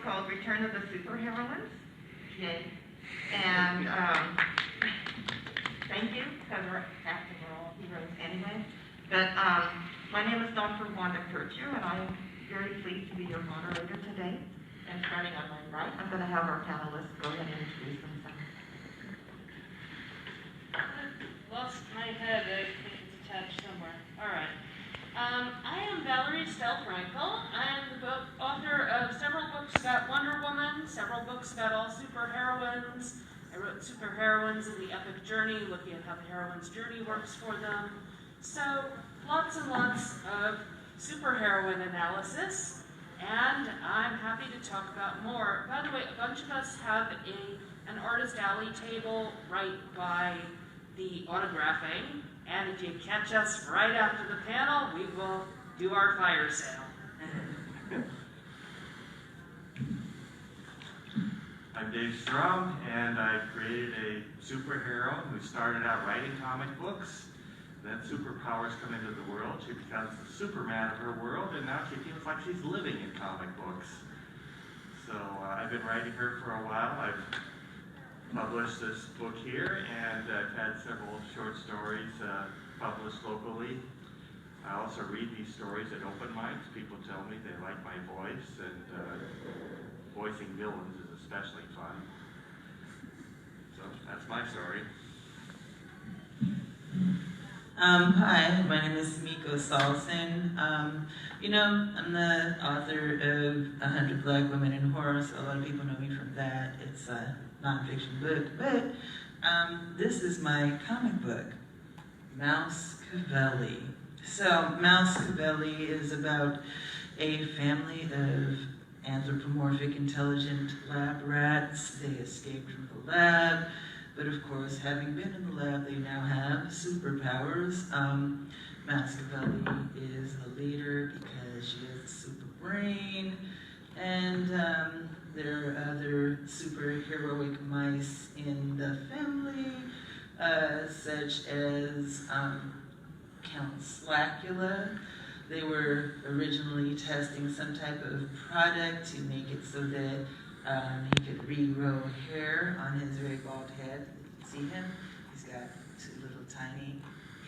called Return of the Superheroines. Yay. And thank you, because we're all heroes anyway. But my name is Dr. Wanda Kircher, and I am very pleased to be your moderator today. And starting on my right, I'm going to have our panelists go ahead and introduce themselves. Lost my head. I think it's attached somewhere. All right. I am Valerie Frankel. I am the author of several books about Wonder Woman, several books about all superheroines. I wrote Superheroines and the Epic Journey, looking at how the heroine's journey works for them. So lots and lots of superheroine analysis. And I'm happy to talk about more. By the way, a bunch of us have an artist alley table right by the autographing. And if you catch us right after the panel, we will do our fire sale. I'm Dave Strom, and I created a superhero who started out writing comic books. Then superpowers come into the world. She becomes the Superman of her world, and now she feels like she's living in comic books. So I've been writing her for a while. I've published this book here, and I've had several short stories published locally. I also read these stories at open mics. People tell me they like my voice, and voicing villains is especially fun. So that's my story. Hi, my name is Sumiko Saulson. I'm the author of 100 Black Women in Horror, so a lot of people know me from that. It's a nonfiction book, but this is my comic book, Mouse Cavelli. So Mouse Cavelli is about a family of anthropomorphic intelligent lab rats. They escaped from the lab. But of course, having been in the lab, they now have superpowers. Mouse Cavelli is a leader because she has a super brain, and there are other superheroic mice in the family, such as Count Slackula. They were originally testing some type of product to make it so that he could regrow hair on his very bald head. You can see him. He's got two little tiny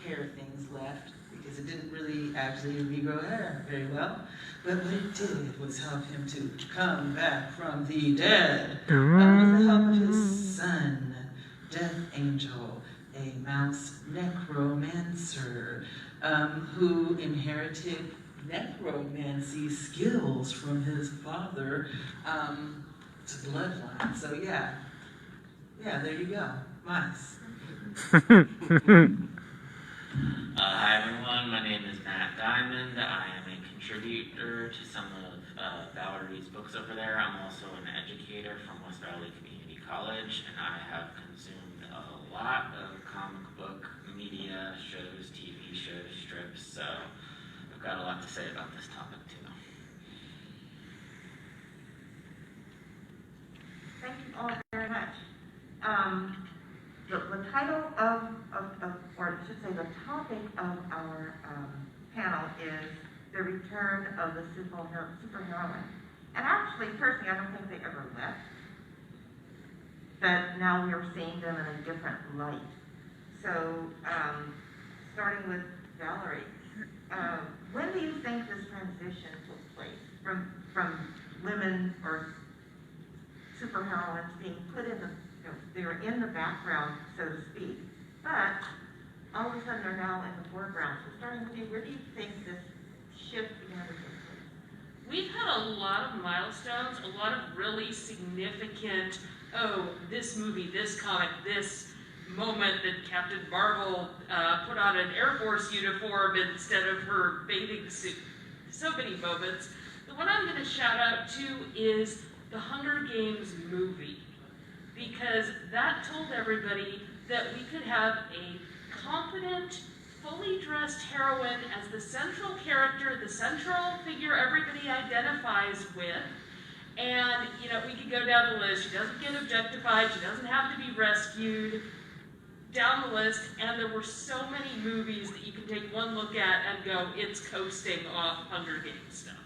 hair things left because it didn't really actually regrow hair very well. But what it did was help him to come back from the dead with the help of his son, Death Angel, a mouse necromancer who inherited necromancy skills from his father. To bloodline. So yeah, there you go. Mice. Hi everyone, my name is Matt Diamond. I am a contributor to some of Valerie's books over there. I'm also an educator from West Valley Community College, and I have consumed a lot of comic book media, shows, TV shows, strips, so I've got a lot to say about this topic too. Thank you all very much. The title or I should say the topic of our panel is the return of the superheroine. And actually, personally, I don't think they ever left. But now we are seeing them in a different light. So, starting with Valerie, when do you think this transition took place from women or superheroines being put in they're in the background, so to speak, but all of a sudden they're now in the foreground. So starting with you, where do you think this shift began to take place? We've had a lot of milestones, a lot of really significant, this movie, this comic, this moment that Captain Marvel put on an Air Force uniform instead of her bathing suit. So many moments. The one I'm going to shout out to is the Hunger Games movie, because that told everybody that we could have a competent, fully dressed heroine as the central character, the central figure everybody identifies with, and we could go down the list. She doesn't get objectified, she doesn't have to be rescued, down the list, and there were so many movies that you can take one look at and go, it's coasting off Hunger Games stuff.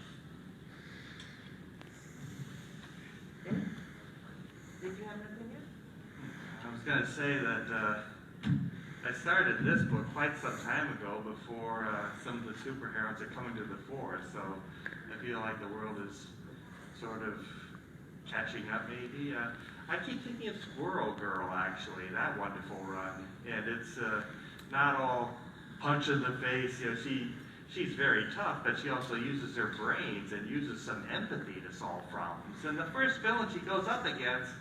did you have an opinion? I was going to say that I started this book quite some time ago before some of the superheroes are coming to the fore, so I feel like the world is sort of catching up maybe. I keep thinking of Squirrel Girl, actually, that wonderful run, and it's not all punch in the face. You know, she's very tough, but she also uses her brains and uses some empathy to solve problems. And the first villain she goes up against,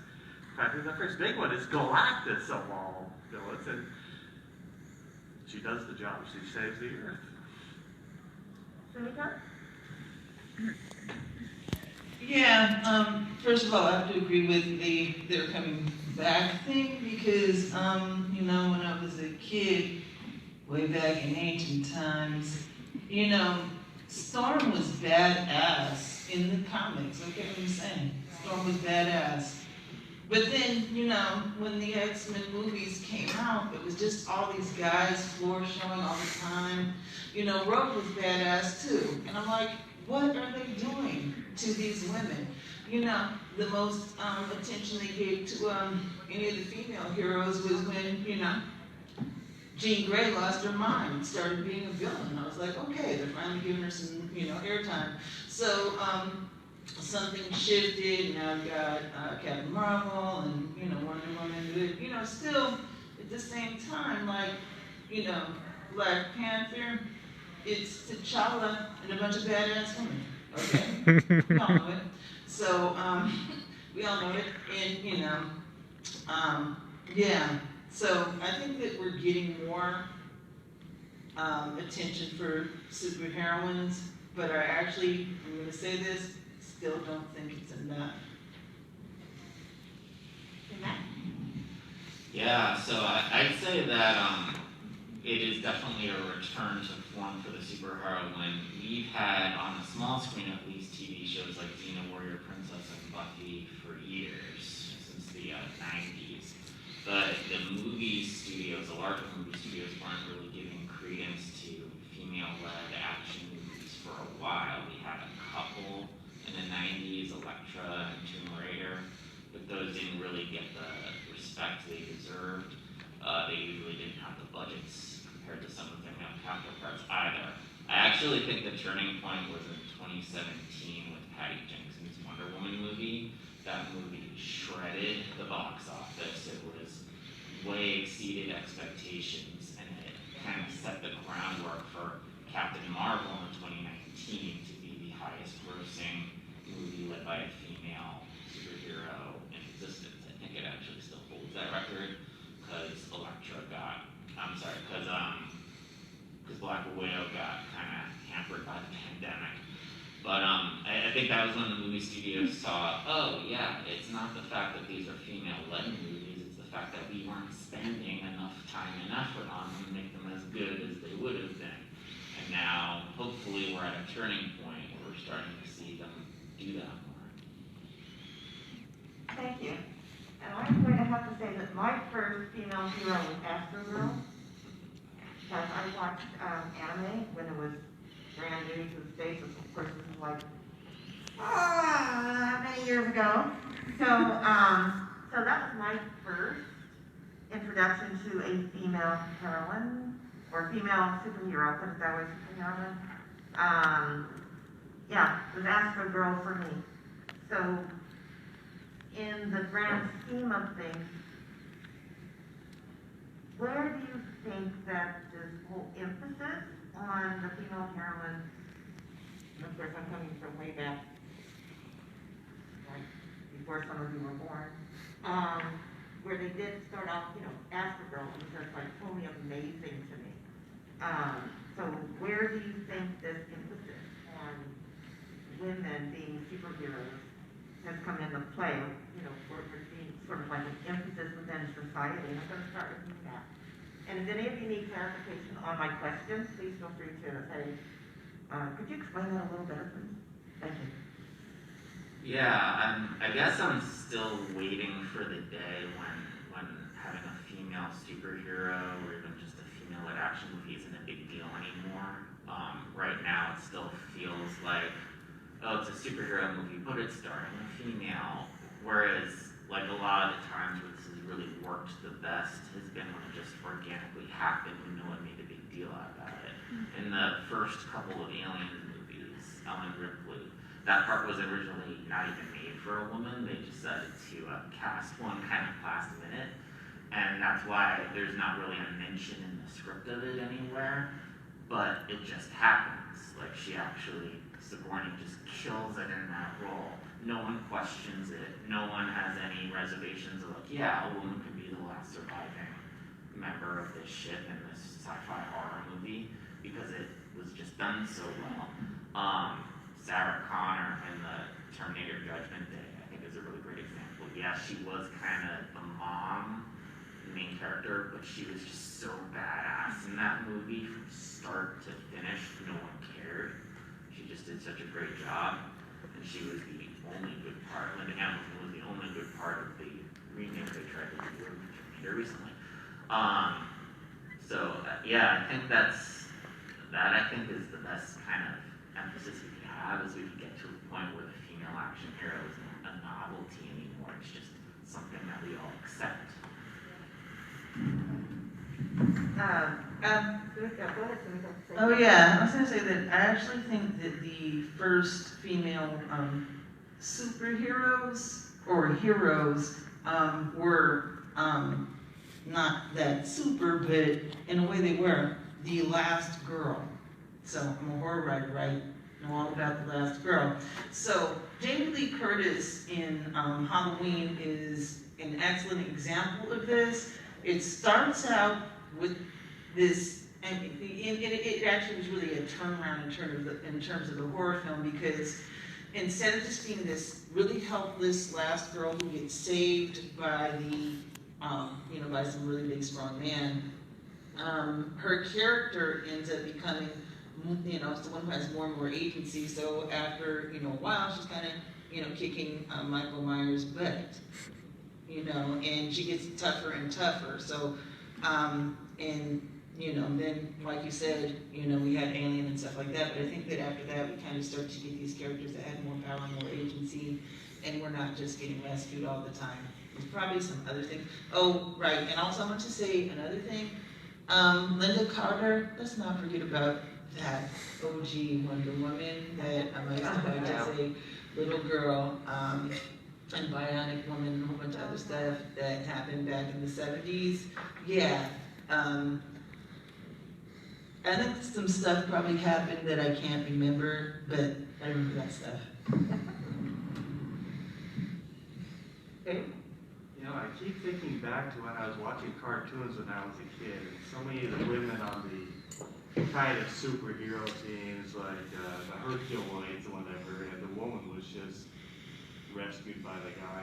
in fact, the first big one is Galactus of all villains, and she does the job. She saves the Earth. Sumiko? Yeah, first of all, I have to agree with they're coming back thing because, you know, when I was a kid, way back in ancient times, you know, Strom was badass in the comics. Okay, what I'm saying? Strom was badass. But then, you know, when the X-Men movies came out, it was just all these guys floor showing all the time. You know, Rogue was badass too. And I'm like, what are they doing to these women? You know, the most attention they gave to any of the female heroes was when, you know, Jean Grey lost her mind and started being a villain. I was like, okay, they're finally giving her some, you know, airtime. So something shifted. Now I've got Captain Marvel and, you know, Wonder Woman. But, you know, still at the same time, like, you know, Black Panther, it's T'Challa and a bunch of badass women. Okay, we all know it. So we all know it, and you know, yeah. So I think that we're getting more attention for superheroines, but I actually, I'm going to say this, still don't think it's enough. Yeah, so I'd say that it is definitely a return to form for the superhero when we've had, on the small screen at least, TV shows like Xena Warrior Princess and Buffy for years, since the 90s. But the movie studios, the larger movie studios, weren't really giving credence to female-led action movies for a while. We had a couple in the 90s, Elektra and Tomb Raider, but those didn't really get the respect they deserved. They usually didn't have the budgets compared to some of their male counterparts either. I actually think the turning point was in 2017 with Patty Jenkins's Wonder Woman movie. That movie shredded the box office. It was way exceeded expectations, and it kind of set the groundwork for Captain Marvel in 2019 to be the highest grossing movie led by a female superhero in existence. I think it actually still holds that record because Black Widow got kind of hampered by the pandemic. But I think that was when the movie studios saw, oh yeah, it's not the fact that these are female-led movies, it's the fact that we weren't spending enough time and effort on them to make them as good as they would have been. And now, hopefully, we're at a turning point where we're starting to see them do that more. Thank you. And I'm going to have to say that my first female hero was Astro-Girl. Because I watched anime when it was brand new to the States. Of course, this is like, many years ago. So, so that was my first introduction to a female heroine, or female superhero, put it that way, superheroine. Yeah, it was Astro-Girl for me. So, in the grand scheme of things, where do you think that this whole emphasis on the female heroine, and of course I'm coming from way back, like before some of you were born, where they did start off, you know, Astro-Girl was just like totally amazing to me. So where do you think this emphasis on women being superheroes has come into play, you know, for being sort of like an emphasis within society? And I'm going to start with you, Matt. And if any of you need clarification on my questions, please feel free to say, could you explain that a little better, please? Thank you. Yeah, I guess I'm still waiting for the day when having a female superhero or even just a female-led action movie isn't a big deal anymore. Right now, it still feels like, oh, it's a superhero movie, but it's starring a female. Whereas, like a lot of the times where this has really worked the best has been when it just organically happened and no one made a big deal about it. In the first couple of Alien movies, Ellen Ripley, that part was originally not even made for a woman. They decided to cast one kind of last minute, and that's why there's not really a mention in the script of it anywhere, but it just happens. Like, Sigourney just kills it in that role. No one questions it. No one has any reservations of like, yeah, a woman could be the last surviving member of this shit in this sci-fi horror movie, because it was just done so well. Sarah Connor in the Terminator Judgment Day, I think, is a really great example. Yeah, she was kind of the mom, the main character, but she was just so badass in that movie from start to finish. No one cared. She just did such a great job, and she was the only good part. Linda Hamilton was the only good part of the remake they tried to do of Terminator recently. Yeah, I think that I think is the best kind of emphasis we could have, is we could get to a point where the female action hero isn't a novelty anymore. It's just something that we all accept. Go ahead, Sumiko. Oh yeah, I was gonna say that I actually think that the first female superheroes or heroes were not that super, but in a way they were the last girl. So I'm a horror writer, right? Know all about the last girl. So Jamie Lee Curtis in Halloween is an excellent example of this. It starts out with this, and it actually was really a turnaround in terms of the horror film, because instead of just being this really helpless last girl who gets saved by by some really big strong man, her character ends up becoming, it's the one who has more and more agency. So after a while, she's kind of kicking Michael Myers' butt, and she gets tougher and tougher. So then, like you said, we had Alien and stuff like that, but I think that after that, we kind of start to get these characters that had more power, more agency, and we're not just getting rescued all the time. There's probably some other things. Oh, right, and also I want to say another thing. Linda Carter, let's not forget about that OG Wonder Woman that I used to like to say, little girl, and Bionic Woman, and a whole bunch of other stuff that happened back in the 70s. Yeah. I think some stuff probably happened that I can't remember, but I remember that stuff. Okay. I keep thinking back to when I was watching cartoons when I was a kid, and so many of the women on the kind of superhero teams, like the Herculoids or whatever, and the woman was just rescued by the guy.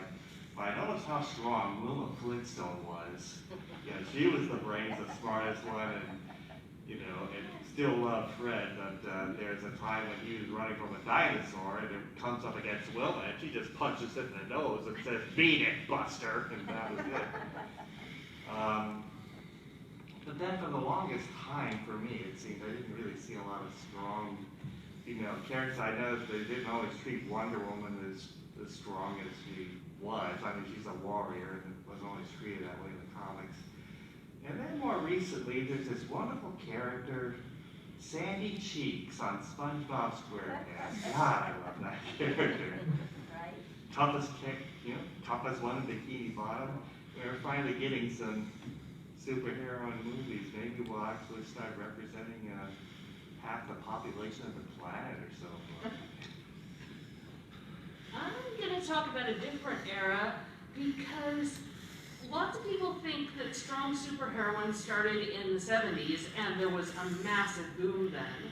But I noticed how strong Wilma Flintstone was. She was the brains, the smartest one, and still loved Fred, but there's a time when he was running from a dinosaur, and it comes up against Wilma, and she just punches it in the nose and says, "Beat it, Buster," and that was it. But then for the longest time, for me, it seemed I didn't really see a lot of strong female characters. I noticed they didn't always treat Wonder Woman as strong as she was. I mean, she's a warrior, and wasn't always treated that way in the comics. And then more recently, there's this wonderful character, Sandy Cheeks on SpongeBob SquarePants. God, I love that character. Right. Toughest toughest one in Bikini Bottom. We're finally getting some superhero movies. Maybe we'll actually start representing half the population of the planet or so. I'm going to talk about a different era, because lots of people think that strong superheroines started in the 70s, and there was a massive boom then.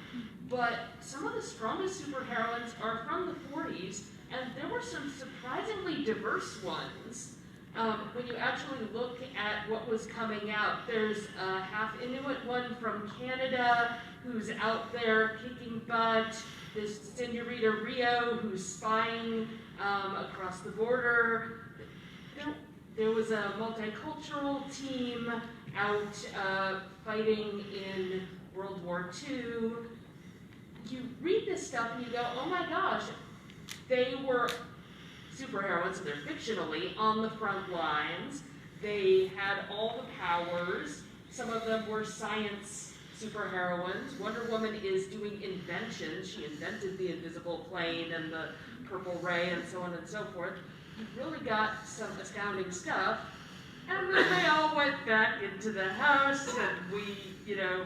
But some of the strongest superheroines are from the 40s, and there were some surprisingly diverse ones. When you actually look at what was coming out, there's a half Inuit one from Canada who's out there kicking butt. There's Senorita Rio who's spying across the border. There was a multicultural team out fighting in World War II. You read this stuff and you go, oh my gosh, they were superheroines, and they're fictionally, on the front lines. They had all the powers. Some of them were science superheroines. Wonder Woman is doing inventions. She invented the invisible plane and the purple ray and so on and so forth. You really got some astounding stuff. And then they all went back into the house, and we,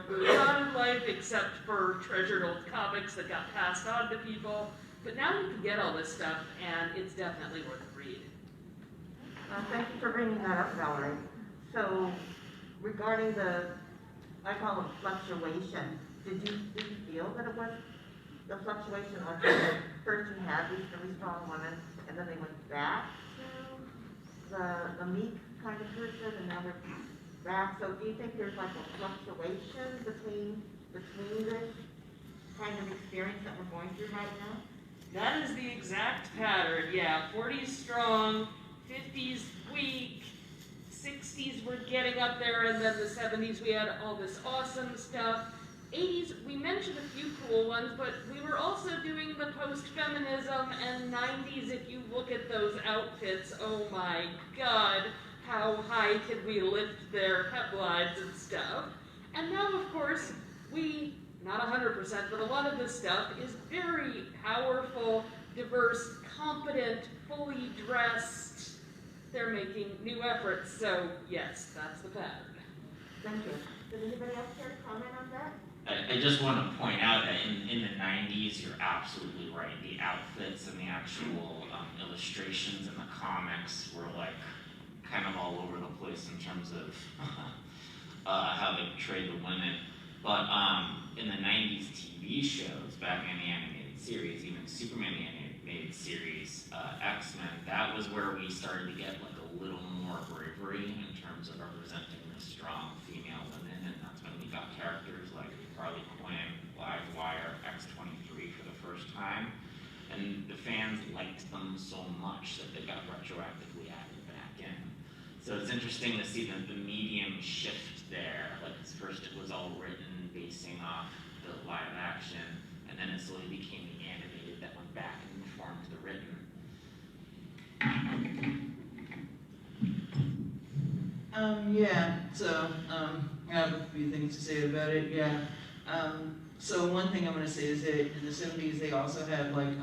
moved on in life, except for treasured old comics that got passed on to people. But now you can get all this stuff, and it's definitely worth a read. Thank you for bringing that up, Valerie. So, regarding I call it fluctuation, did you feel that it was the fluctuation? Like first you had these really strong women, and then they went back to the meek kind of person, and now they're back. So do you think there's like a fluctuation between this kind of experience that we're going through right now? That is the exact pattern, yeah. 40s strong, 50s weak, 60s we're getting up there, and then the 70s we had all this awesome stuff. 80s, we mentioned a few cool ones, but we were also doing the post-feminism, and 90s, if you look at those outfits, oh my god, how high can we lift their headlines and stuff. And now, of course, not 100%, but a lot of this stuff is very powerful, diverse, competent, fully dressed. They're making new efforts, so yes, that's the pattern. Thank you. Does anybody else care to comment on that? I just want to point out that in the 90s, you're absolutely right. The outfits and the actual illustrations in the comics were like kind of all over the place in terms of how they portrayed the women. But in the 90s TV shows, Batman the Animated Series, even Superman the Animated Series, X-Men, that was where we started to get like a little more bravery in terms of representing the strong female women, and that's when we got characters like Harley Quinn, Livewire, X-23 for the first time. And the fans liked them so much that they got retroactively added back in. So it's interesting to see the medium shift there. Like first it was all written basing off the live action, and then it slowly became the animated that went back and formed the written. I have a few things to say about it, so one thing I'm going to say is that in the 70s they also had like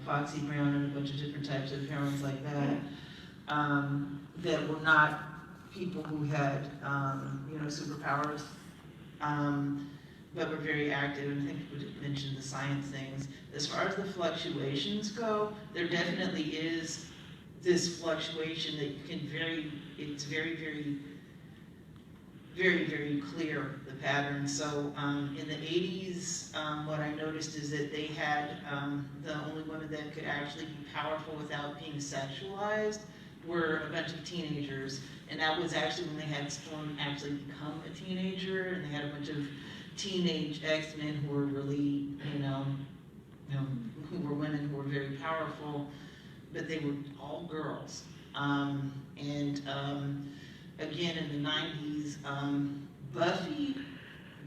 Foxy Brown and a bunch of different types of heroines like that, that were not people who had, superpowers, but were very active, and I think we mentioned the science things. As far as the fluctuations go, there definitely is this fluctuation that you can it's very, very, very, very clear, the pattern. So in the 80s, what I noticed is that they had the only women that could actually be powerful without being sexualized were a bunch of teenagers. And that was actually when they had Strom actually become a teenager, and they had a bunch of teenage X-Men who were really, who were women who were very powerful, but they were all girls. Again, in the 90s, Buffy,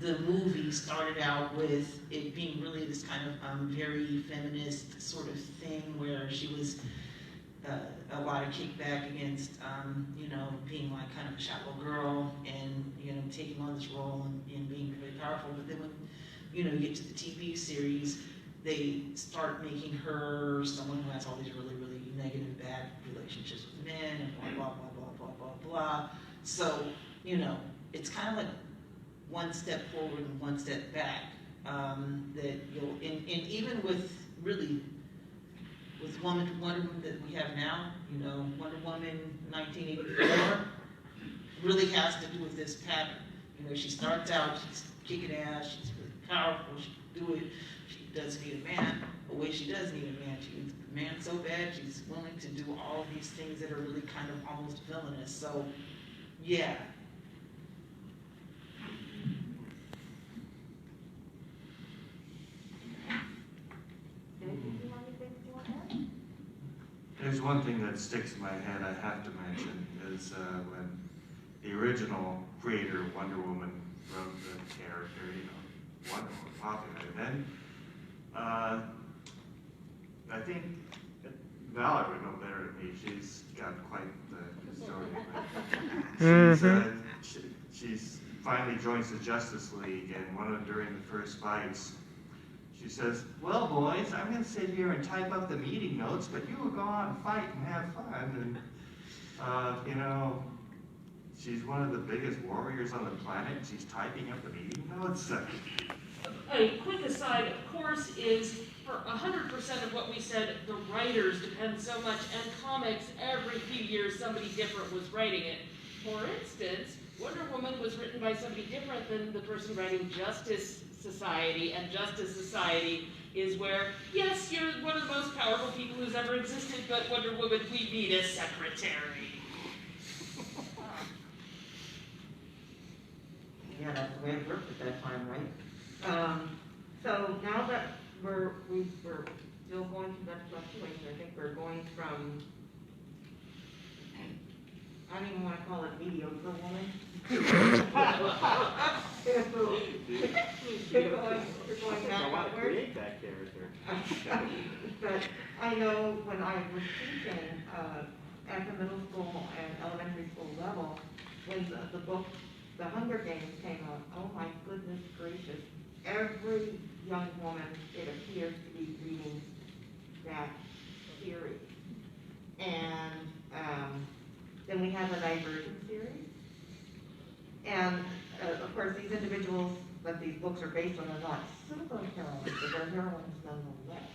the movie, started out with it being really this kind of very feminist sort of thing where she was a lot of kickback against, being like kind of a shallow girl and, taking on this role and being really powerful. But then when, you get to the TV series, they start making her someone who has all these really, really negative, bad relationships with men and blah, blah, blah, blah, blah, blah, blah. So, it's kind of like one step forward and one step back. That you'll, and even with really, with Wonder Woman that we have now, Wonder Woman 1984, really has to do with this pattern. She starts out, she's kicking ass, she's really powerful, she can do it, she doesn't need a man. But wait, she does need a man. She needs a man so bad, she's willing to do all these things that are really kind of almost villainous. So, yeah. There's one thing that sticks in my head I have to mention is when the original creator, Wonder Woman, wrote the character, Wonder Woman, popular. And then I think Valerie would know better than me. She's got quite the story. She's finally joins the Justice League, and during the first fights, she says, "Well, boys, I'm going to sit here and type up the meeting notes, but you will go out and fight and have fun." And you know, she's one of the biggest warriors on the planet. And she's typing up the meeting notes. A quick aside, of course, is for 100% of what we said, the writers depend so much, and comics, every few years somebody different was writing it. For instance, Wonder Woman was written by somebody different than the person writing Justice Society, and Justice Society is where, yes, you're one of the most powerful people who's ever existed, but Wonder Woman, we need a secretary. Yeah, that's the way it worked at that time, right? So now that we're still going through that fluctuation, I think we're going from, I don't even want to call it mediocre woman. We're going back upward. Create that character. But I know when I was teaching at the middle school and elementary school level, when the book The Hunger Games came out, oh my goodness gracious, every young woman, it appears, to be reading that series. And then we have a Divergent series. And of course, these individuals that these books are based on are not superheroines, but they're heroines nonetheless.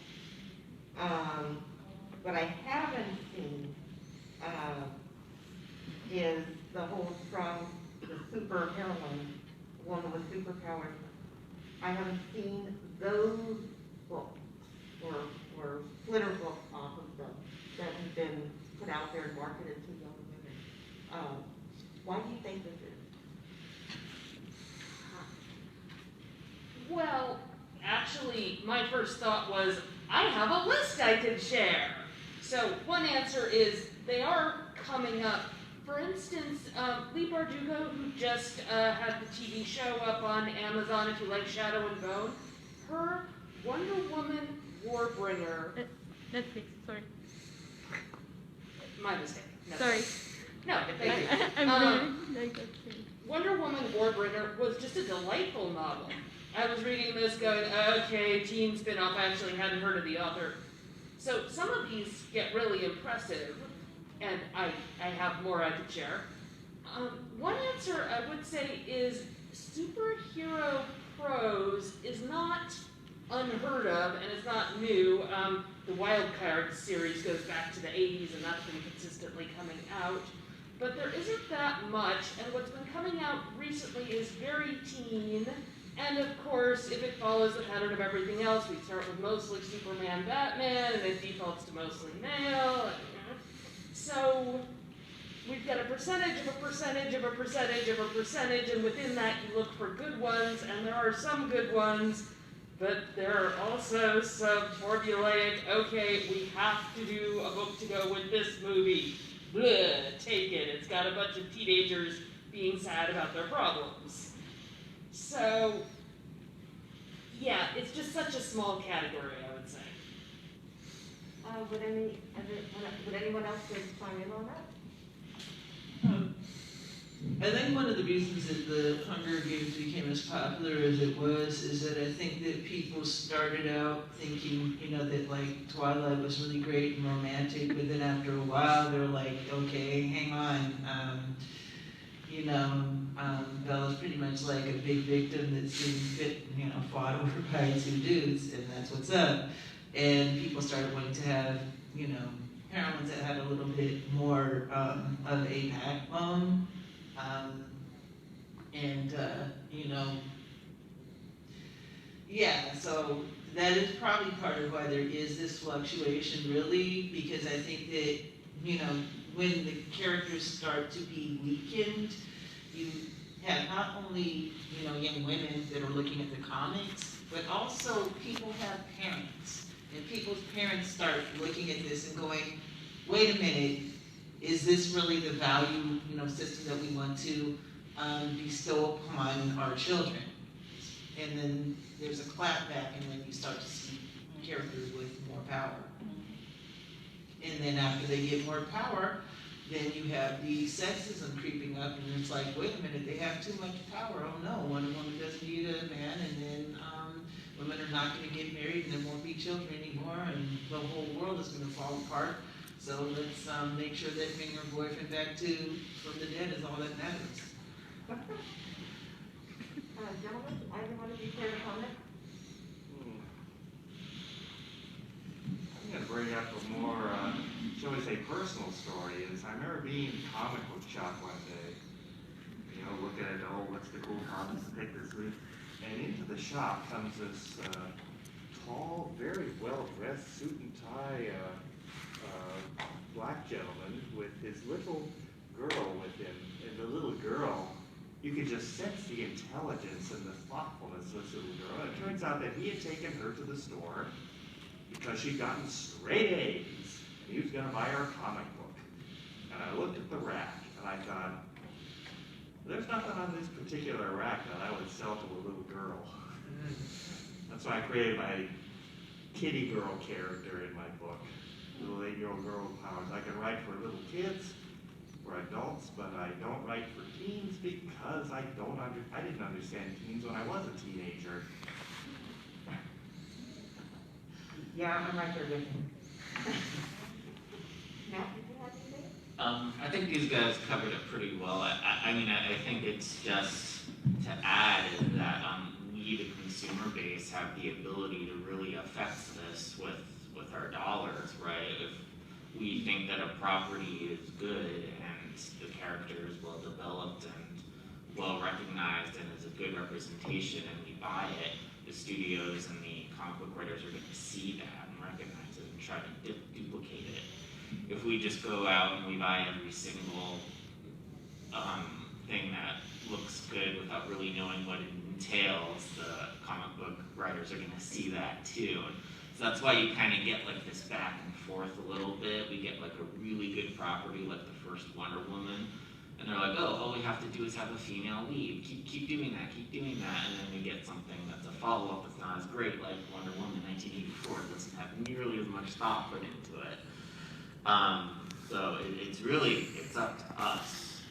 What I haven't seen is the whole Strom, the super heroine, woman with superpowers. I haven't seen those books or splitter books off of them that have been put out there and marketed to young women. Why do you think this is? Well, actually, my first thought was, I have a list I could share. So one answer is, they are coming up. For instance, Lee Bardugo, who just had the TV show up on Amazon, if you like Shadow and Bone, her Wonder Woman Warbringer. Netflix, sorry. My mistake. No. Sorry. No, thank you. I'm really like, okay. Wonder Woman Warbringer was just a delightful novel. I was reading this going, okay, teen spin-off, I actually hadn't heard of the author. So some of these get really impressive, and I have more I could share. One answer I would say is superhero prose is not unheard of, and it's not new. The Wild Card series goes back to the 80s, and that's been consistently coming out. But there isn't that much, and what's been coming out recently is very teen. And of course, if it follows the pattern of everything else, we start with mostly Superman, Batman, and it defaults to mostly male. So we've got a percentage of a percentage of a percentage of a percentage, and within that you look for good ones, and there are some good ones, but there are also some formulaic, okay, we have to do a book to go with this movie. Bleh, take it. It's got a bunch of teenagers being sad about their problems. So, yeah, it's just such a small category, I would say. Would anyone else like to chime in on that? I think one of the reasons that the Hunger Games became as popular as it was is that I think that people started out thinking, that like Twilight was really great and romantic, but then after a while they were like, okay, hang on, Bella's pretty much like a big victim that's being fought over by two dudes, and that's what's up. And people started wanting to have, heroines that had a little bit more of a backbone. So that is probably part of why there is this fluctuation, really, because I think that, when the characters start to be weakened, you have not only, young women that are looking at the comics, but also people have parents. And people's parents start looking at this and going, wait a minute, is this really the value, system that we want to bestow upon our children? And then there's a clapback, and then you start to see characters with more power. And then after they get more power, then you have the sexism creeping up, and it's like, wait a minute, they have too much power. Oh no, Wonder Woman doesn't need a man, and then women are not going to get married, and there won't be children anymore, and the whole world is going to fall apart. So let's make sure that bringing her boyfriend back from the dead is all that matters. Gentlemen, either one of you care to comment? I'm going to bring up a more, shall we say, personal story. I remember being in a comic book shop one day, looking at, what's the cool comics to pick this week? And into the shop comes this tall, very well-dressed suit and tie black gentleman with his little girl with him. And the little girl, you could just sense the intelligence and the thoughtfulness of this little girl. And it turns out that he had taken her to the store because she'd gotten straight A's, and he was going to buy her a comic book. And I looked at the rack, and I thought, there's nothing on this particular rack that I would sell to a little girl. That's why I created my kitty girl character in my book. Little 8-year-old girl with powers. I can write for little kids, for adults, but I don't write for teens because I didn't understand teens when I was a teenager. Yeah, I'm right there with him. Matt, did you have anything? I think these guys covered it pretty well. I think it's just to add is that we, the consumer base, have the ability to really affect this with our dollars, right? If we think that a property is good and the character is well developed and well recognized and is a good representation, and we buy it, the studios and the comic book writers are going to see that and recognize it and try to duplicate it. If we just go out and we buy every single thing that looks good without really knowing what it entails, the comic book writers are going to see that too. So that's why you kind of get like this back and forth a little bit. We get like a really good property like the first Wonder Woman, and they're like, oh, all we have to do is have a female lead. Keep doing that, and then we get something that's a follow-up that's not as great, like Wonder Woman 1984. It doesn't have nearly as much thought put into it. So it's up to us.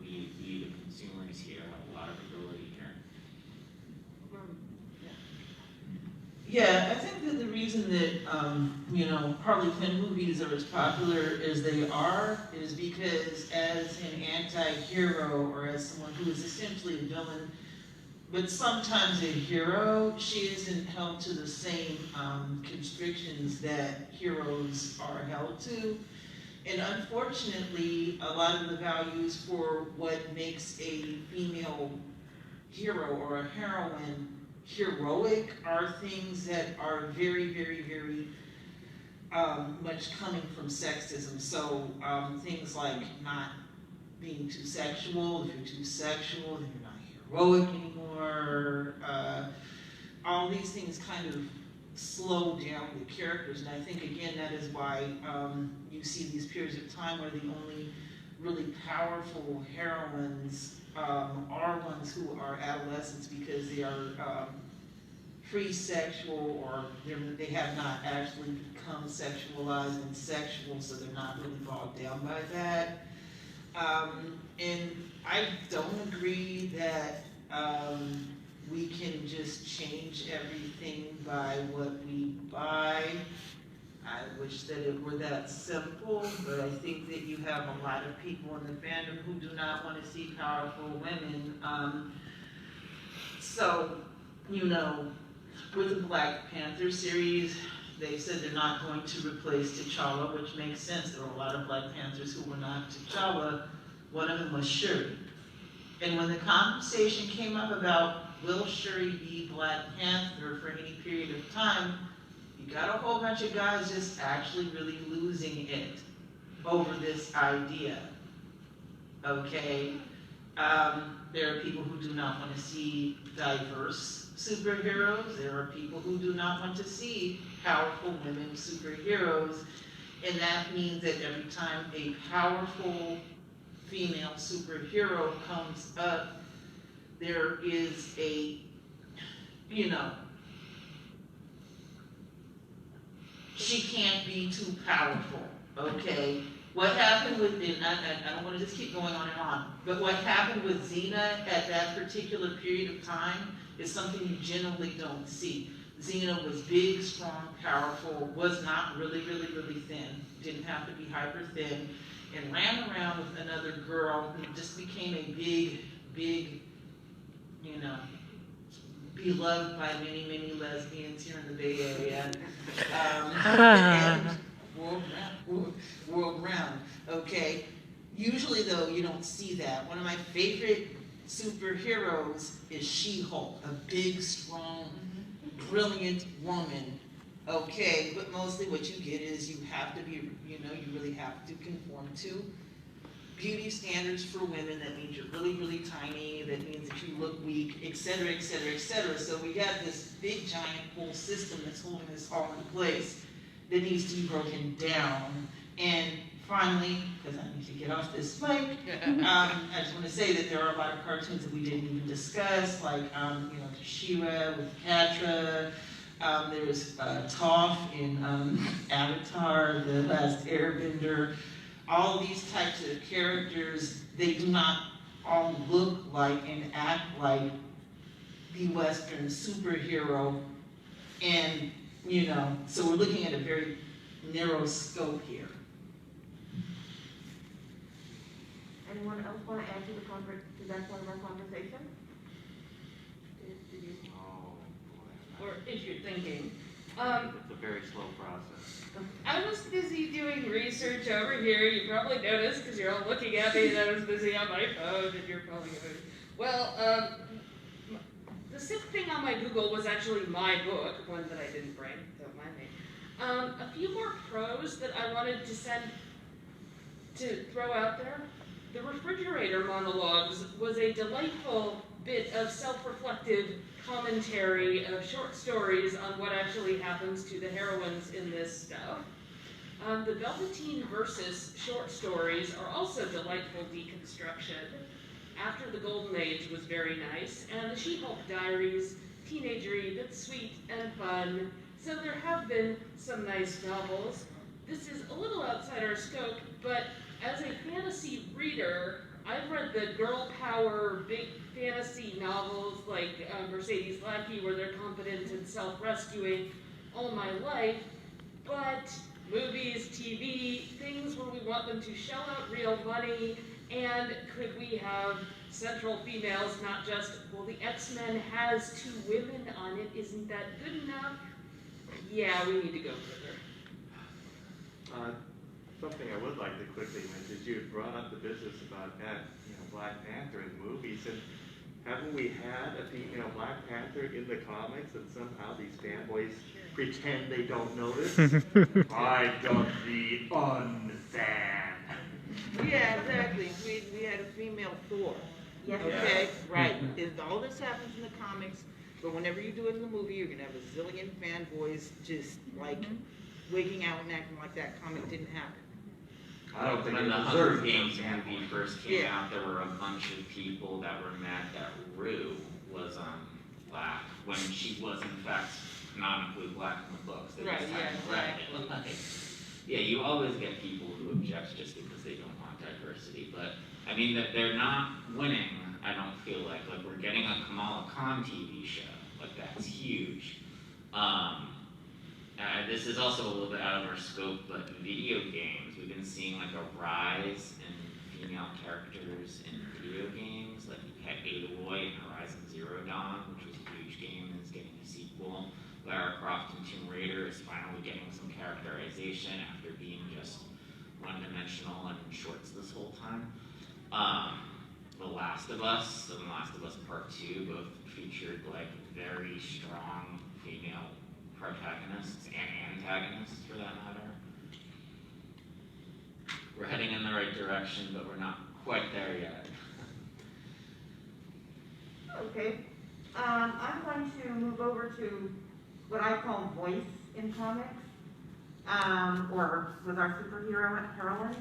We the consumers here have a lot of ability here. Yeah, I think that the reason that Harley Quinn movies are as popular as they are is because as an anti-hero or as someone who is essentially a villain, but sometimes a hero, she isn't held to the same constrictions that heroes are held to. And unfortunately, a lot of the values for what makes a female hero or a heroine heroic are things that are very, very, very much coming from sexism. So things like not being too sexual. If you're too sexual, then you're not heroic anymore. All these things kind of slow down the characters, and I think again that is why you see these periods of time where the only really powerful heroines are ones who are adolescents because they are pre-sexual or they have not actually become sexualized and sexual, so they're not really bogged down by that. And I don't agree that we can just change everything by what we buy. I wish that it were that simple, but I think that you have a lot of people in the fandom who do not want to see powerful women. With the Black Panther series, they said they're not going to replace T'Challa, which makes sense. There were a lot of Black Panthers who were not T'Challa. One of them was Shuri. And when the conversation came up about will Shuri be Black Panther for any period of time, you got a whole bunch of guys just actually really losing it over this idea. Okay? There are people who do not want to see diverse superheroes. There are people who do not want to see powerful women superheroes. And that means that every time a powerful female superhero comes up, there is a, she can't be too powerful, okay? What happened with, and I don't want to just keep going on, but what happened with Xena at that particular period of time is something you generally don't see. Xena was big, strong, powerful, was not really thin, didn't have to be hyper thin, and ran around with another girl who just became a big, you know, beloved by many lesbians here in the Bay Area. And world round, okay? Usually though, you don't see that. One of my favorite superheroes is She-Hulk, a big, strong, brilliant woman, okay? But mostly what you get is you have to be, you know, you really have to conform to beauty standards for women. That means you're really tiny, that means that you look weak, etc. So we got this big giant whole system that's holding this all in place that needs to be broken down. And finally, because I need to get off this mic, I just want to say that there are a lot of cartoons that we didn't even discuss, like you know, She-Ra with Catra. There's Toph in Avatar, The Last Airbender. All these types of characters, they do not all look like and act like the Western superhero. And, you know, so we're looking at a very narrow scope here. Anyone else want to add to that part of our conversation? Did you? Oh, boy. Or if you're thinking. It's a very slow process. I was busy doing research over here. You probably noticed because you're all looking at me that I was busy on my phone, and you're probably going, well, the sixth thing on my Google was actually my book, one that I didn't bring, don't mind me. A few more pros that I wanted to throw out there. The Refrigerator Monologues was a delightful bit of self-reflective commentary of short stories on what actually happens to the heroines in this stuff. The Velveteen Versus short stories are also delightful deconstruction. After the Golden Age was very nice, and the She-Hulk Diaries, teenagery that's sweet and fun. So there have been some nice novels. This is a little outside our scope, but as a fantasy reader, I've read the girl power big fantasy novels like Mercedes Lackey, where they're competent and self-rescuing all my life, but movies, TV, things where we want them to shell out real money, and could we have central females, not just, well, the X-Men has 2 women on it, isn't that good enough? Yeah, we need to go further. Something I would like to quickly mention is you had brought up the business about that, you know, Black Panther in movies, and haven't we had a female Black Panther in the comics, and somehow these fanboys pretend they don't notice? I got the unfan. Yeah, exactly. We had a female Thor. Yes. Okay, right. All this happens in the comics, but whenever you do it in the movie, you're gonna have a zillion fanboys just like wigging out and acting like that comic didn't happen. I don't think when it the Hunger deserves Games it. movie first came Yeah. out, there were a bunch of people that were mad that Rue was black when she was in fact canonically black in the books. They Right, just yeah, hadn't read it. Like, yeah, you always get people who object just because they don't want diversity. But I mean that they're not winning. I don't feel like we're getting a Kamala Khan TV show. Like that's huge. This is also a little bit out of our scope, but video games, we've been seeing like a rise in female characters in video games. Like you had Aloy in Horizon Zero Dawn, which was a huge game and is getting a sequel. Lara Croft in Tomb Raider is finally getting some characterization after being just one-dimensional and in shorts this whole time. The Last of Us and The Last of Us Part 2 both featured like very strong female protagonists and antagonists for that matter. We're heading in the right direction, but we're not quite there yet. Okay. I'm going to move over to what I call voice in comics, or with our heroines.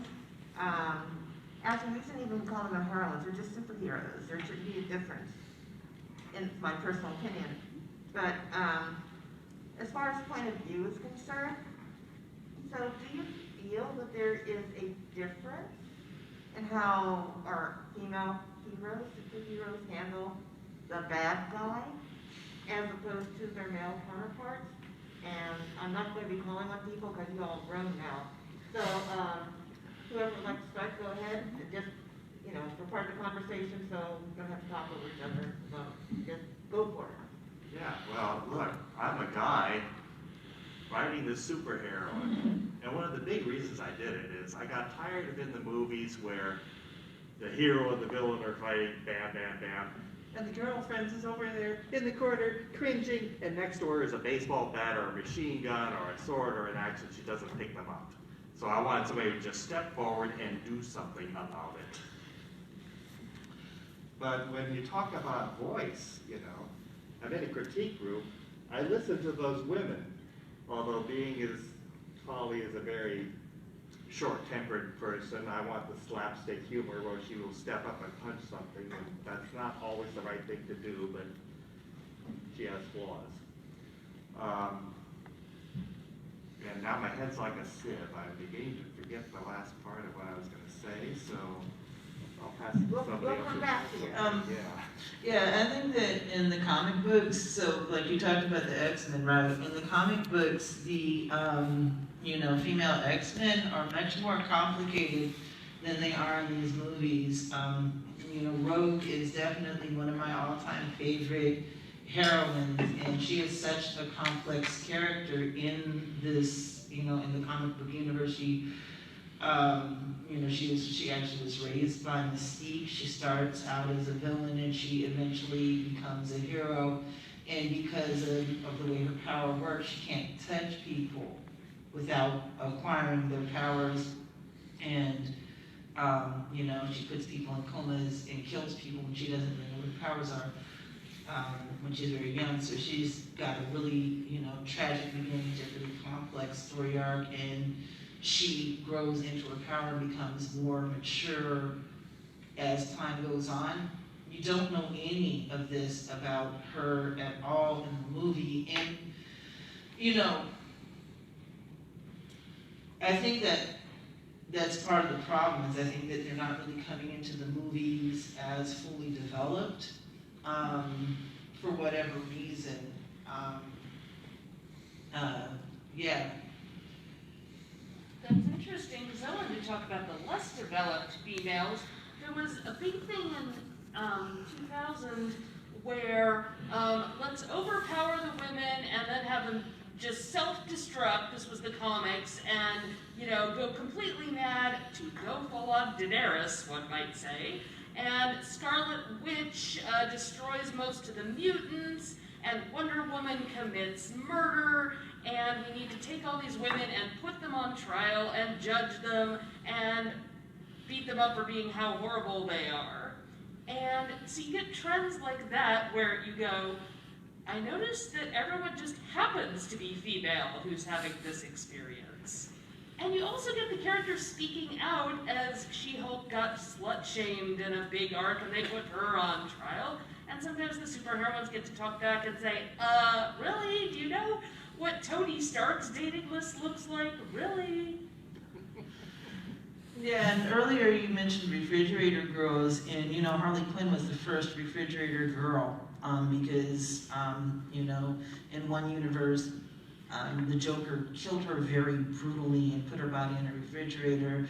Actually, we shouldn't even call them heroines, they're just superheroes. There should be a difference, in my personal opinion. But as far as point of view is concerned, So do you feel that there is a difference in how our female heroes, superheroes, handle the bad guy as opposed to their male counterparts? And I'm not going to be calling on people because you all grown now. So whoever would like to start, go ahead. And just, you know, for part of the conversation, so we don't have to talk over each other. So just go for it. Yeah, well, look, I'm a guy writing this superheroine, and one of the big reasons I did it is I got tired of in the movies where the hero and the villain are fighting, bam, bam, bam, and the girlfriend is over there in the corner cringing, and next to her is a baseball bat or a machine gun or a sword or an axe, and she doesn't pick them up. So I wanted somebody to just step forward and do something about it. But when you talk about voice, you know, I'm in a critique group, I listen to those women, although being as Holly is a very short-tempered person, I want the slapstick humor where she will step up and punch something, and that's not always the right thing to do, but she has flaws. And now my head's like a sieve. I'm beginning to forget the last part of what I was going to say, so I'll pass it to somebody We'll else. come back to you. Yeah, I think that in the comic books, so like you talked about the X-Men, right? In the comic books, the you know, female X-Men are much more complicated than they are in these movies. You know, Rogue is definitely one of my all-time favorite heroines, and she is such a complex character in this, you know, in the comic book universe. She, you know, she actually was raised by Mystique. She starts out as a villain and she eventually becomes a hero. And because of the way her power works, she can't touch people without acquiring their powers. And, you know, she puts people in comas and kills people when she doesn't really know what her powers are when she's very young. So she's got a really, you know, tragic beginning to a really complex story arc. And she grows into her power and becomes more mature as time goes on. You don't know any of this about her at all in the movie. And, you know, I think that that's part of the problem, is I think that they're not really coming into the movies as fully developed for whatever reason. Yeah. That's interesting, because I wanted to talk about the less developed females. There was a big thing in 2000 where let's overpower the women and then have them just self-destruct, this was the comics, and, you know, go completely mad to go full on Daenerys, one might say. And Scarlet Witch destroys most of the mutants, and Wonder Woman commits murder, and we need to take all these women and put them on trial and judge them and beat them up for being how horrible they are. And so you get trends like that where you go, I noticed that everyone just happens to be female who's having this experience. And you also get the characters speaking out, as She-Hulk got slut-shamed in a big arc and they put her on trial. And sometimes the superheroines get to talk back and say, really? Do you know what Tony Stark's dating list looks like? Really? Yeah, and earlier you mentioned refrigerator girls, and you know, Harley Quinn was the first refrigerator girl, because, you know, in one universe, the Joker killed her very brutally and put her body in a refrigerator.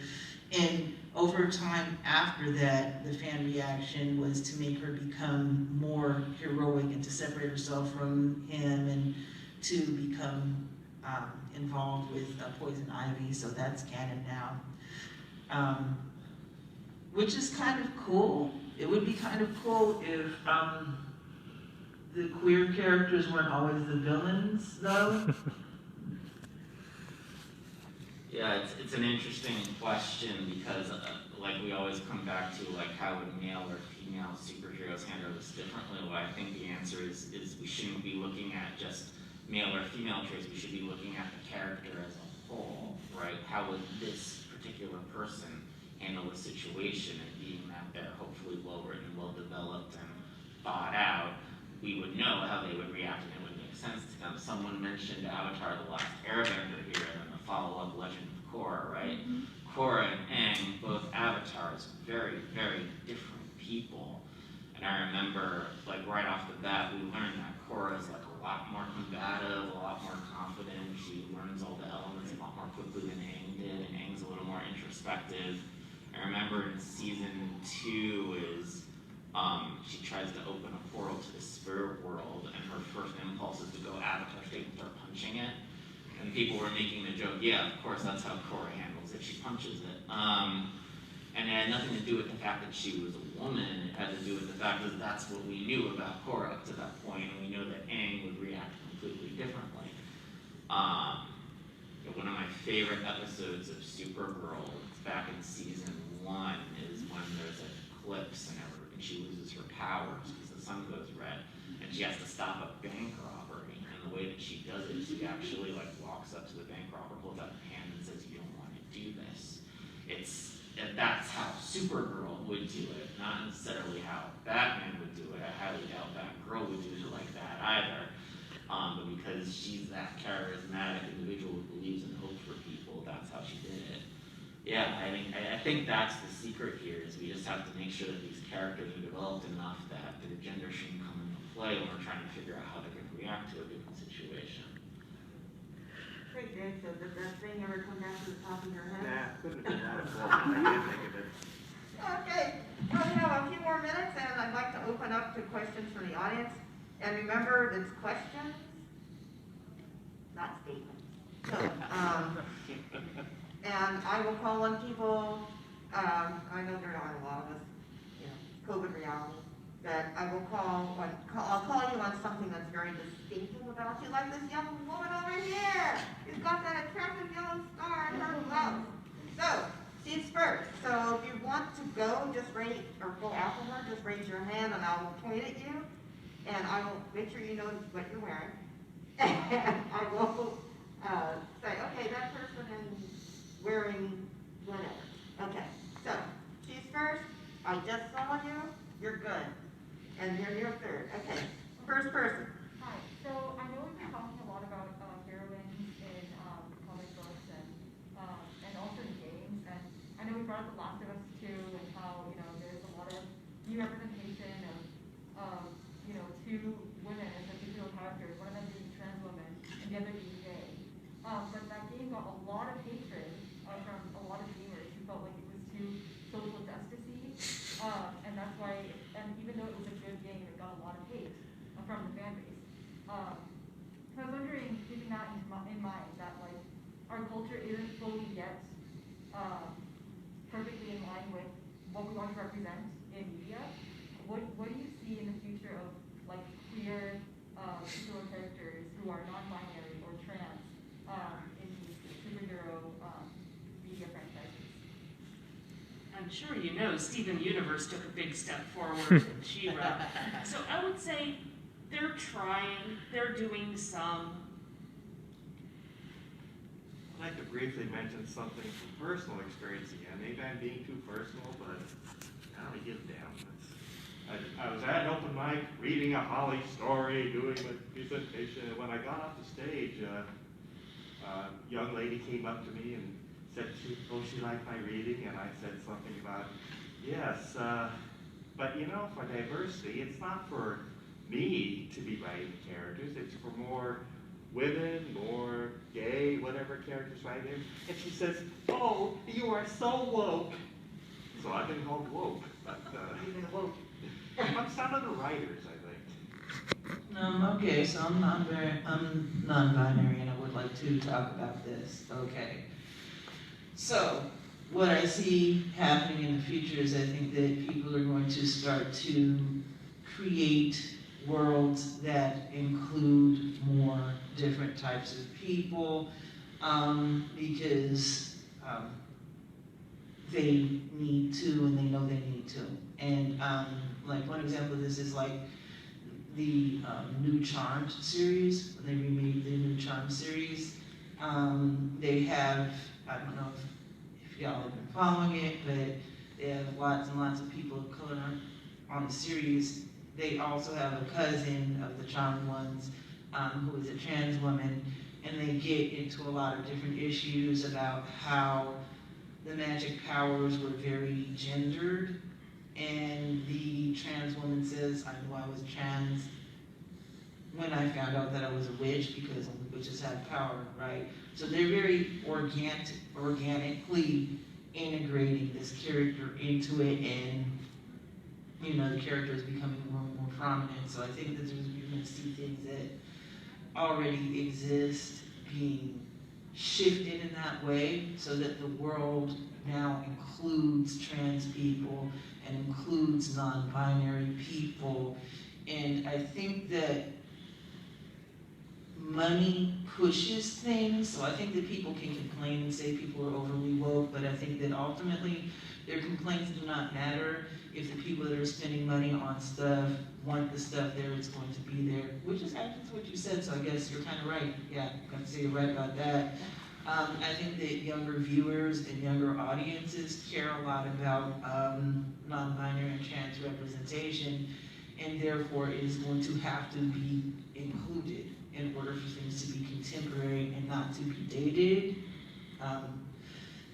And over time after that, the fan reaction was to make her become more heroic and to separate herself from him and to become involved with Poison Ivy, so that's canon now. Which is kind of cool. It would be kind of cool if the queer characters weren't always the villains, though. Yeah, it's an interesting question because, like, we always come back to, like, how would male or female superheroes handle this differently? Well, I think the answer is we shouldn't be looking at just male or female traits. We should be looking at the character as a whole, right? How would this particular person handle the situation? And being that they're hopefully well written, well developed, and thought out, we would know how they would react and it would make sense to them. Someone mentioned Avatar: The Last Airbender here, and the follow up Legend of Korra, right? Korra and Aang, both avatars, very, very different people. And I remember, like right off the bat, we learned that Korra is like a lot more combative, a lot more confident. She learns all the elements a lot more quickly than Aang did, and Aang's a little more introspective. I remember in season 2 is she tries to open a portal to the spirit world, and her first impulse is to go avatar state and start punching it. And people were making the joke, yeah, of course, that's how Korra handles it. She punches it. And it had nothing to do with the fact that she was a woman. It had to do with the fact that that's what we knew about Korra up to that point, and we know that Aang would react completely differently. One of my favorite episodes of Supergirl, it's back in season 1, is when there's an eclipse and she loses her powers because the sun goes red, and she has to stop a bank robbery. And the way that she does it is she actually like walks up to the bank robber, pulls out a hand, and says, "You don't want to do this." That's how Supergirl would do it, not necessarily how Batman would do it. I highly doubt Batgirl would do it like that either. But because she's that charismatic individual who believes in hope for people, that's how she did it. Yeah, I think that's the secret here, is we just have to make sure that these characters are developed enough that the gender shouldn't come into play when we're trying to figure out how they're going to react to a given situation. Great, Dave, so did that thing ever come down to the top of your head? Nah, couldn't have been that important. I can't think of it. Okay, well, we have a few more minutes, and I'd like to open up to questions from the audience. And remember, it's questions, not statements. So, and I will call on people, I know there aren't a lot of us, COVID reality, that I will I'll call you on something that's very distinctive about you, like this young woman over here, who's got that attractive yellow star in her blouse. So, she's first. So if you want to go, just raise, or go after her, just raise your hand and I will point at you, and I will make sure you know what you're wearing. And I will say, okay, that person is wearing whatever. Okay, so she's first. I just saw you. You're good. And you're third. Okay, first person. Hi. So I know we've been talking a lot about heroines in comic books and also in games. And I know we brought up The Last of Us 2 and how there's a lot of new representation of two women as fictional characters, one of them being trans woman and the other being gay. But that game got a lot of hatred from a lot of gamers who felt like it was too social justice-y. And that's why, and even though it was a good game, it got a lot of hate from the fan base. So I was wondering, keeping that in mind, that like our culture isn't fully yet perfectly in line with what we want to represent in media. What do you see in the future of like queer fictional characters who are non-binary or trans in these superhero media franchises? I'm sure you know Steven Universe took a big step forward in She-Ra. So I would say they're trying, they're doing some. I'd like to briefly mention something from personal experience again. Maybe I'm being too personal, but I don't give a damn. I was at an open mic, reading a Holly story, doing a presentation, and when I got off the stage, a young lady came up to me and said she liked my reading, and I said something about, yes, but for diversity, it's not for me to be writing characters, it's for more women, more gay, whatever characters writing. And she says, "Oh, you are so woke." So I've been called woke, but Even woke. I'm some of the writers, I think. Okay, so I'm non-binary and I would like to talk about this. Okay. So, what I see happening in the future is I think that people are going to start to create worlds that include more different types of people because they need to and they know they need to. And like one example of this is like the new Charmed series. When they remade the new Charmed series, they have, I don't know if y'all have been following it, but they have lots and lots of people of color on the series. They also have a cousin of the Charmed ones who is a trans woman, and they get into a lot of different issues about how the magic powers were very gendered, and the trans woman says, I knew I was trans when I found out that I was a witch, because only witches have power, right? So they're very organically integrating this character into it, and you know, the character is becoming more and more prominent. So I think that you're going to see things that already exist being shifted in that way, so that the world now includes trans people and includes non-binary people. And I think that money pushes things, so I think that people can complain and say people are overly woke, but I think that ultimately their complaints do not matter if the people that are spending money on stuff want the stuff there, it's going to be there, which is actually what you said, so I guess you're kind of right. Yeah, I'm going to say you're right about that. I think that younger viewers and younger audiences care a lot about non-binary and trans representation, and therefore it is going to have to be included in order for things to be contemporary and not to be dated.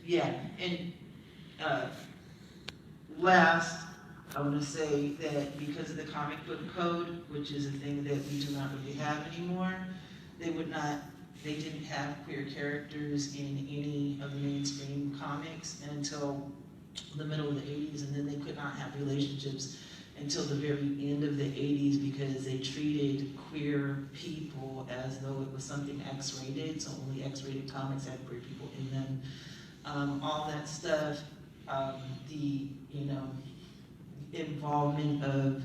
Yeah, and last, I want to say that because of the comic book code, which is a thing that we do not really have anymore, they didn't have queer characters in any of the mainstream comics until the middle of the 80s, and then they could not have relationships until the very end of the 80s because they treated queer people as though it was something X-rated, so only X-rated comics had queer people in them. All that stuff, the involvement of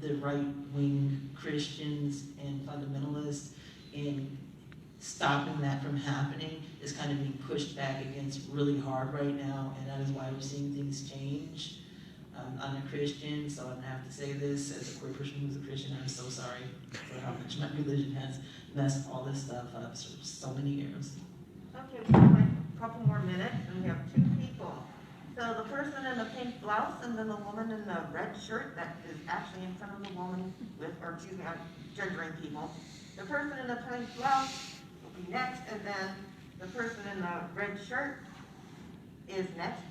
the right-wing Christians and fundamentalists in stopping that from happening is kind of being pushed back against really hard right now, and that is why we're seeing things change. I'm a Christian, so I'm gonna have to say this as a queer person who's a Christian. I'm so sorry for how much my religion has messed all this stuff up for so many years. Okay, we have like a couple more minutes, and we have two people. So the person in the pink blouse, and then the woman in the red shirt that is actually in front of the woman with, or excuse me, I'm gendering people. The person in the pink blouse will be next, and then the person in the red shirt is next.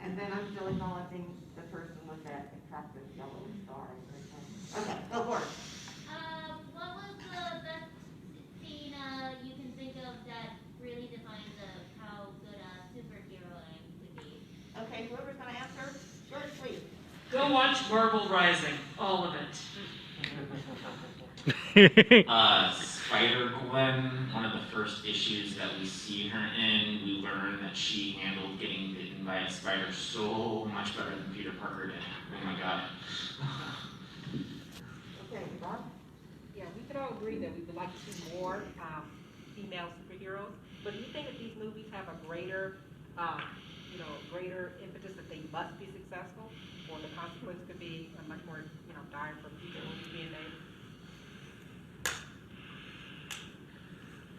And then I'm still acknowledging the person with that attractive yellow star. Okay, go for it. What was the best scene you can think of that really defines how good a superheroine would be? Okay, whoever's gonna answer, short and sweet. Go watch Marvel Rising, all of it. Spider-Gwen, one of the first issues that we see her in, we learn that she handled getting bitten by a spider so much better than Peter Parker did. Oh my god. Okay, Ron? Yeah, we could all agree that we would like to see more female superheroes, but do you think that these movies have a greater, greater impetus that they must be successful, or the consequence could be much more, dire for future movies being made?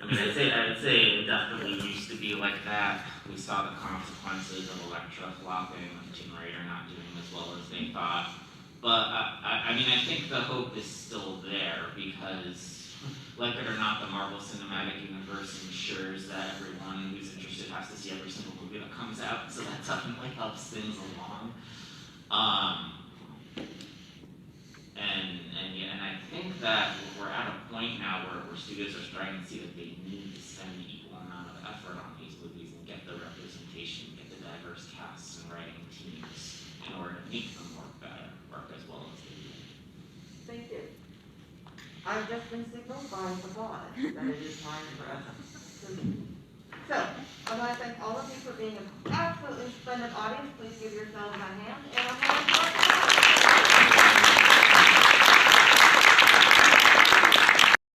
I mean, I'd say it definitely used to be like that. We saw the consequences of Elektra flopping, of Tomb Raider not doing as well as they thought. But I mean, I think the hope is still there because, like it or not, the Marvel Cinematic Universe ensures that everyone who's interested has to see every single movie that comes out, so that definitely helps things along. And I think that we're at a point now where studios are starting to see that they need to spend the equal amount of effort on these movies and get the representation, get the diverse casts and writing teams in order to make them work as well as they do. Thank you. I've just been signaled by the boss that it is time for us to leave. So, I want to thank all of you for being an absolutely splendid audience. Please give yourselves a hand.